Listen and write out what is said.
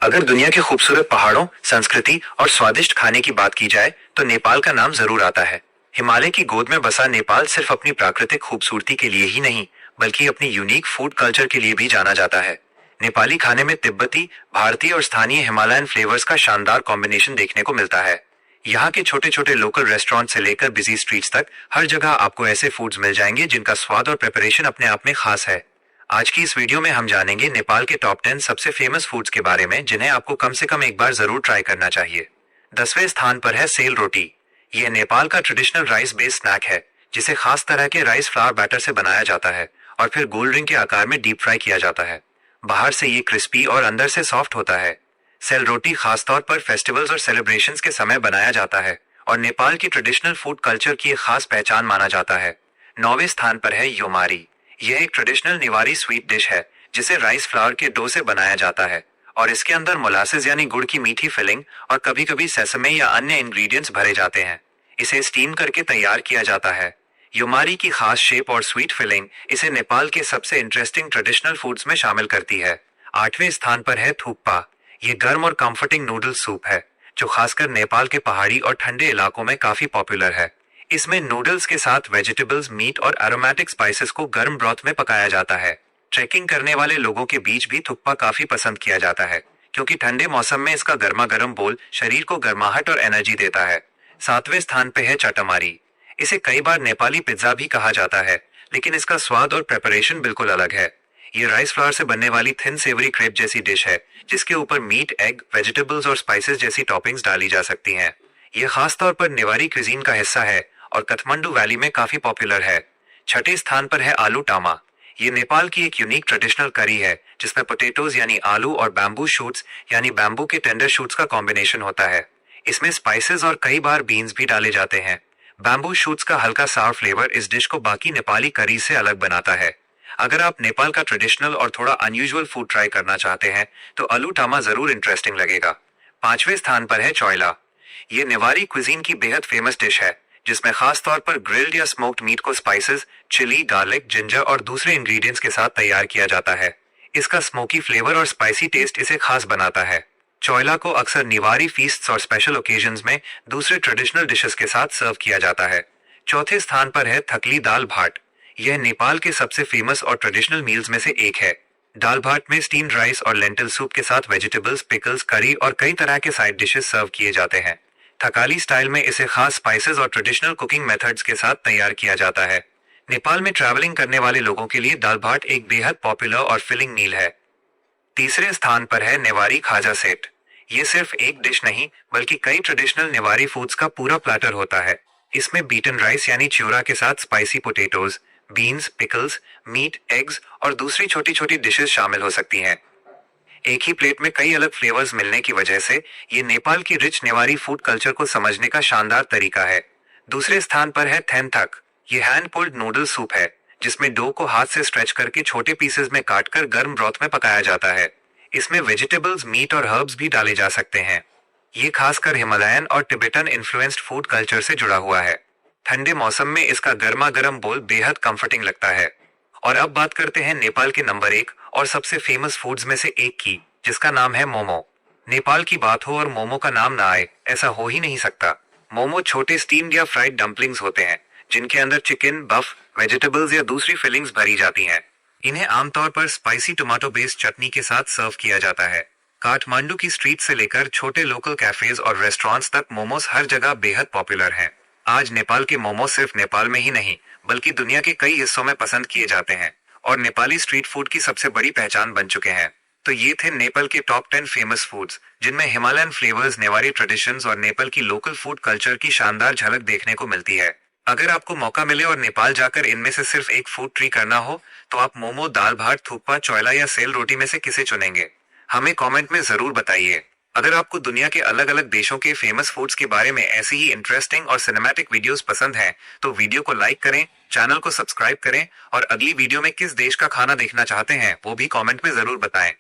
अगर दुनिया के खूबसूरत पहाड़ों, संस्कृति और स्वादिष्ट खाने की बात की जाए तो नेपाल का नाम जरूर आता है। हिमालय की गोद में बसा नेपाल सिर्फ अपनी प्राकृतिक खूबसूरती के लिए ही नहीं, बल्कि अपनी यूनिक फूड कल्चर के लिए भी जाना जाता है। नेपाली खाने में तिब्बती, भारतीय और स्थानीय हिमालयन फ्लेवर्स का शानदार कॉम्बिनेशन देखने को मिलता है। यहाँ के छोटे छोटे लोकल रेस्टोरेंट से लेकर बिजी स्ट्रीट्स तक हर जगह आपको ऐसे फूड्स मिल जाएंगे जिनका स्वाद और प्रिपरेशन अपने आप में खास है। आज की इस वीडियो में हम जानेंगे नेपाल के टॉप 10 सबसे फेमस फूड्स के बारे में जिन्हें आपको कम से कम एक बार जरूर ट्राई करना चाहिए। 10वें स्थान पर है सेल रोटी। यह नेपाल का ट्रेडिशनल राइस बेस्ड स्नैक है जिसे खास तरह के राइस फ्लावर बैटर से बनाया जाता है और फिर गोल्ड रिंग के आकार में डीप फ्राई किया जाता है। बाहर से ये क्रिस्पी और अंदर से सॉफ्ट होता है। सेल रोटी खासतौर पर फेस्टिवल्स और सेलिब्रेशंस के समय बनाया जाता है और नेपाल की ट्रेडिशनल फूड कल्चर की एक खास पहचान माना जाता है। 9वें स्थान पर है योमारी। यह एक ट्रेडिशनल निवारी स्वीट डिश है जिसे राइस फ्लावर के डो से बनाया जाता है और इसके अंदर मोलासेस यानी गुड़ की मीठी फिलिंग और कभी कभी सेसमे या अन्य इंग्रेडिएंट्स भरे जाते हैं। इसे स्टीम करके तैयार किया जाता है। योमारी की खास शेप और स्वीट फिलिंग इसे नेपाल के सबसे इंटरेस्टिंग ट्रेडिशनल फूड्स में शामिल करती है। 8वें स्थान पर है थुक्पा। ये गर्म और कंफर्टिंग नूडल सूप है जो खासकर नेपाल के पहाड़ी और ठंडे इलाकों में काफी पॉपुलर है। इसमें नूडल्स के साथ वेजिटेबल्स, मीट और एरोमेटिक स्पाइसेस को गर्म ब्रॉथ में पकाया जाता है। ट्रेकिंग करने वाले लोगों के बीच भी थुक्पा काफी पसंद किया जाता है क्योंकि ठंडे मौसम में इसका गर्मा गर्म बोल शरीर को गर्माहट और एनर्जी देता है। 7वें स्थान पे है चटमारी। इसे कई बार नेपाली पिज्जा भी कहा जाता है, लेकिन इसका स्वाद और प्रेपरेशन बिल्कुल अलग है। ये राइस फ्लावर से बनने वाली थिन सेवरी क्रेप जैसी डिश है जिसके ऊपर मीट, एग, वेजिटेबल्स और स्पाइसेस जैसी टॉपिंग्स डाली जा सकती हैं। यह खासतौर पर नेवारी क्विजीन का हिस्सा है और काठमांडू वैली में काफी पॉपुलर है। 6ठे स्थान पर है आलू टामा। ये नेपाल की एक यूनिक ट्रेडिशनल करी है जिसमें पोटैटोज यानी आलू और बैम्बू शूट्स यानी बैम्बू के टेंडर शूट्स का कॉम्बिनेशन होता है। इसमें स्पाइसेस और कई बार बीन्स भी डाले जाते हैं। बैम्बू शूट्स का हल्का सावर फ्लेवर इस डिश को बाकी नेपाली करी से अलग बनाता है। अगर आप नेपाल का ट्रेडिशनल और थोड़ा अनयूजुअल फूड ट्राई करना चाहते हैं तो आलू टामा जरूर इंटरेस्टिंग लगेगा। 5वें स्थान पर है चोइला। ये नेवारी क्विजीन की बेहद फेमस डिश है जिसमें खास तौर पर ग्रिल्ड या स्मोक्ड मीट को स्पाइसेस, चिली, गार्लिक, जिंजर और दूसरे इंग्रेडिएंट्स के साथ तैयार किया जाता है। इसका स्मोकी फ्लेवर और स्पाइसी टेस्ट इसे खास बनाता है। चोइला को अक्सर निवारी फीस्ट्स और स्पेशल ओकेजन्स में दूसरे ट्रेडिशनल डिशेस के साथ सर्व किया जाता है। 4थे स्थान पर है थकली दाल भाट। यह नेपाल के सबसे फेमस और ट्रेडिशनल मील्स में से एक है। दाल भाट में स्टीम्ड राइस और लेंटिल सूप के साथ वेजिटेबल्स, पिकल्स, करी और कई तरह के साइड डिशेस सर्व किए जाते हैं। थकाली स्टाइल में इसे खास स्पाइसेस और ट्रेडिशनल कुकिंग मेथड्स के साथ तैयार किया जाता है। नेपाल में ट्रैवलिंग करने वाले लोगों के लिए दाल भाट एक बेहद पॉपुलर और फिलिंग मील है। तीसरे स्थान पर है नेवारी खाजा सेट। ये सिर्फ एक डिश नहीं बल्कि कई ट्रेडिशनल नेवारी फूड्स का पूरा प्लेटर होता है। इसमें बीटन राइस यानी चिउरा के साथ spicy potatoes, beans, pickles, meat, eggs और दूसरी छोटी छोटी डिशेस शामिल हो सकती हैं। एक ही प्लेट में कई अलग फ्लेवर्स मिलने की वजह से ये नेपाल की रिच नेवारी फूड कल्चर को समझने का शानदार तरीका है। दूसरे स्थान पर है थेनथक। ये हैंड पुल्ड नूडल सूप है जिसमें डो को हाथ से स्ट्रेच करके छोटे पीसेस में काटकर गर्म ब्रॉथ में पकाया जाता है। इसमें वेजिटेबल्स, मीट और हर्ब्स भी डाले जा सकते हैं। ये खासकर हिमालयन और तिब्बतन इन्फ्लुएंस्ड फूड कल्चर से जुड़ा हुआ है। ठंडे मौसम में इसका गर्मा गर्म बोल बेहद कंफर्टिंग लगता है। और अब बात करते हैं नेपाल के नंबर 1 और सबसे फेमस फूड्स में से एक की, जिसका नाम है मोमो। नेपाल की बात हो और मोमो का नाम ना आए ऐसा हो ही नहीं सकता। मोमो छोटे स्टीम्ड या फ्राइड डम्पलिंग्स होते हैं जिनके अंदर चिकन, बफ, वेजिटेबल्स या दूसरी फिलिंग्स भरी जाती हैं। इन्हें आमतौर पर स्पाइसी टोमेटो बेस्ड चटनी के साथ सर्व किया जाता है। काठमांडू की स्ट्रीट से लेकर छोटे लोकल कैफेज और रेस्टोरेंट्स तक मोमोज हर जगह बेहद पॉपुलर हैं। आज नेपाल के मोमोज सिर्फ नेपाल में ही नहीं बल्कि दुनिया के कई हिस्सों में पसंद किए जाते हैं और नेपाली स्ट्रीट फूड की सबसे बड़ी पहचान बन चुके हैं। तो ये थे नेपाल के टॉप 10 फेमस फूड्स जिनमें हिमालयन फ्लेवर्स, नेवारी ट्रेडिशंस और नेपाल की लोकल फूड कल्चर की शानदार झलक देखने को मिलती है। अगर आपको मौका मिले और नेपाल जाकर इनमें से सिर्फ एक फूड ट्री करना हो तो आप मोमो, दाल भाट, थुक्पा, चोइला या सेल रोटी में से किसे चुनेंगे? हमें कमेंट में जरूर बताइए। अगर आपको दुनिया के अलग अलग देशों के फेमस फूड्स के बारे में ऐसी ही इंटरेस्टिंग और सिनेमैटिक वीडियोस पसंद हैं तो वीडियो को लाइक करें, चैनल को सब्सक्राइब करें और अगली वीडियो में किस देश का खाना देखना चाहते हैं वो भी कमेंट में जरूर बताएं।